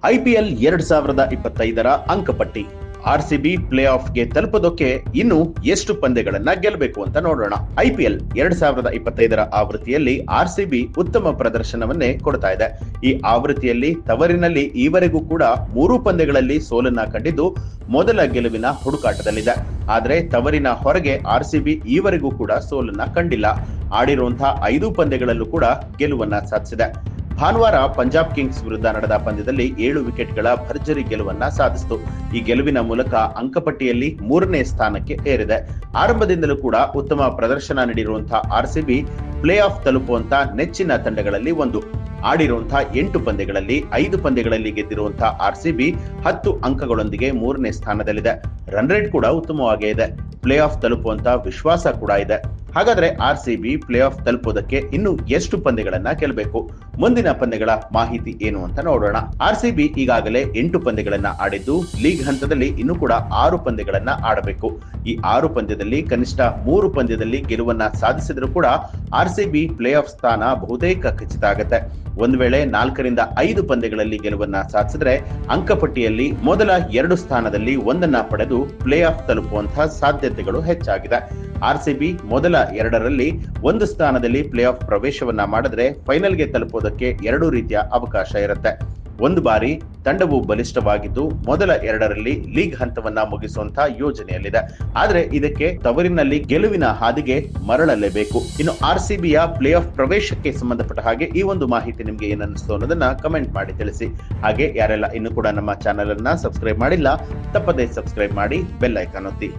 IPL 2025ರ ಅಂಕಪಟ್ಟಿ. RCB play ಆಫ್ಗೆ ತಲುಪೋದಕ್ಕೆ ಇನ್ನು ಎಷ್ಟು ಪಂದ್ಯಗಳನ್ನ ಗೆಲ್ಲಬೇಕು ಅಂತ ನೋಡೋಣ. ಐಪಿಎಲ್ 2025ರ ಆವೃತ್ತಿಯಲ್ಲಿ ಆರ್ಸಿಬಿ ಉತ್ತಮ ಪ್ರದರ್ಶನವನ್ನೇ ಕೊಡ್ತಾ ಇದೆ. ಈ ಆವೃತ್ತಿಯಲ್ಲಿ ತವರಿನಲ್ಲಿ ಈವರೆಗೂ ಕೂಡ 3 ಪಂದ್ಯಗಳಲ್ಲಿ ಸೋಲನ್ನ ಕಂಡಿದ್ದು ಮೊದಲ ಗೆಲುವಿನ ಹುಡುಕಾಟದಲ್ಲಿದೆ. ಆದರೆ ತವರಿನ ಹೊರಗೆ ಆರ್ಸಿಬಿ ಈವರೆಗೂ ಕೂಡ ಸೋಲನ್ನ ಕಂಡಿಲ್ಲ. ಆಡಿರುವಂತಹ 5 ಪಂದ್ಯಗಳಲ್ಲೂ ಕೂಡ ಗೆಲುವನ್ನ ಸಾಧಿಸಿದೆ. ಭಾನುವಾರ ಪಂಜಾಬ್ ಕಿಂಗ್ಸ್ ವಿರುದ್ಧ ನಡೆದ ಪಂದ್ಯದಲ್ಲಿ 7 ವಿಕೆಟ್ಗಳ ಭರ್ಜರಿ ಗೆಲುವನ್ನ ಸಾಧಿಸಿತು. ಈ ಗೆಲುವಿನ ಮೂಲಕ ಅಂಕಪಟ್ಟಿಯಲ್ಲಿ 3ನೇ ಸ್ಥಾನಕ್ಕೆ ಏರಿದೆ. ಆರಂಭದಿಂದಲೂ ಕೂಡ ಉತ್ತಮ ಪ್ರದರ್ಶನ ನೀಡಿರುವಂತಹ ಆರ್ಸಿಬಿ ಪ್ಲೇ ಆಫ್ ತಲುಪುವಂತ ನೆಚ್ಚಿನ ತಂಡಗಳಲ್ಲಿ ಒಂದು. ಆಡಿರುವಂತಹ 8 ಪಂದ್ಯಗಳಲ್ಲಿ 5 ಪಂದ್ಯಗಳಲ್ಲಿ ಗೆದ್ದಿರುವಂತಹ ಆರ್ಸಿಬಿ 10 ಅಂಕಗಳೊಂದಿಗೆ 3ನೇ ಸ್ಥಾನದಲ್ಲಿದೆ. ರನ್ ರೇಟ್ ಕೂಡ ಉತ್ತಮವಾಗೇ ಇದೆ. ಪ್ಲೇ ಆಫ್ ತಲುಪುವಂತ ವಿಶ್ವಾಸ ಕೂಡ ಇದೆ. ಹಾಗಾದ್ರೆ ಆರ್ಸಿಬಿ ಪ್ಲೇ ಆಫ್ ತಲುಪೋದಕ್ಕೆ ಇನ್ನು ಎಷ್ಟು ಪಂದ್ಯಗಳನ್ನ ಗೆಲ್ಲಬೇಕು? ಮುಂದಿನ ಪಂದ್ಯಗಳ ಮಾಹಿತಿ ಏನು ಅಂತ ನೋಡೋಣ. ಆರ್ಸಿಬಿ ಈಗಾಗಲೇ 8 ಪಂದ್ಯಗಳನ್ನ ಆಡಿದ್ದು ಲೀಗ್ ಹಂತದಲ್ಲಿ ಇನ್ನು ಕೂಡ 6 ಪಂದ್ಯಗಳನ್ನ ಆಡಬೇಕು. ಈ 6 ಪಂದ್ಯದಲ್ಲಿ ಕನಿಷ್ಠ 3 ಪಂದ್ಯದಲ್ಲಿ ಗೆಲುವನ್ನ ಸಾಧಿಸಿದ್ರು ಕೂಡ ಆರ್ಸಿಬಿ ಪ್ಲೇ ಆಫ್ ಸ್ಥಾನ ಬಹುತೇಕ ಖಚಿತ ಆಗುತ್ತೆ. ಒಂದು ವೇಳೆ 4ರಿಂದ 5 ಪಂದ್ಯಗಳಲ್ಲಿ ಗೆಲುವನ್ನ ಸಾಧಿಸಿದ್ರೆ ಅಂಕಪಟ್ಟಿಯಲ್ಲಿ ಮೊದಲ 2 ಸ್ಥಾನದಲ್ಲಿ ಒಂದನ್ನ ಪಡೆದು ಪ್ಲೇ ಆಫ್ ತಲುಪುವಂತಹ ಸಾಧ್ಯತೆಗಳು ಹೆಚ್ಚಾಗಿದೆ. ಆರ್ಸಿಬಿ ಮೊದಲ 2ರಲ್ಲಿ 1 ಸ್ಥಾನದಲ್ಲಿ ಪ್ಲೇ ಆಫ್ ಪ್ರವೇಶವನ್ನ ಮಾಡಿದ್ರೆ ಫೈನಲ್ಗೆ ತಲುಪೋದಕ್ಕೆ 2 ರೀತಿಯ ಅವಕಾಶ ಇರುತ್ತೆ. ಒಂದು ಬಾರಿ ತಂಡವು ಬಲಿಷ್ಠವಾಗಿದ್ದು ಮೊದಲ 2ರಲ್ಲಿ ಲೀಗ್ ಹಂತವನ್ನ ಮುಗಿಸುವಂತಹ ಯೋಜನೆಯಲ್ಲಿದೆ. ಆದ್ರೆ ಇದಕ್ಕೆ ತವರಿನಲ್ಲಿ ಗೆಲುವಿನ ಹಾದಿಗೆ ಮರಳಲೇಬೇಕು. ಇನ್ನು ಆರ್ಸಿಬಿಯ ಪ್ಲೇ ಆಫ್ ಪ್ರವೇಶಕ್ಕೆ ಸಂಬಂಧಪಟ್ಟ ಹಾಗೆ ಈ ಒಂದು ಮಾಹಿತಿ ನಿಮ್ಗೆ ಏನನ್ನಿಸ್ತು ಅನ್ನೋದನ್ನ ಕಮೆಂಟ್ ಮಾಡಿ ತಿಳಿಸಿ. ಹಾಗೆ ಯಾರೆಲ್ಲ ಇನ್ನು ಕೂಡ ನಮ್ಮ ಚಾನೆಲ್ ಅನ್ನ ಸಬ್ಸ್ಕ್ರೈಬ್ ಮಾಡಿಲ್ಲ ತಪ್ಪದೇ ಸಬ್ಸ್ಕ್ರೈಬ್ ಮಾಡಿ ಬೆಲ್ ಐಕಾನ್ ಒತ್ತಿ.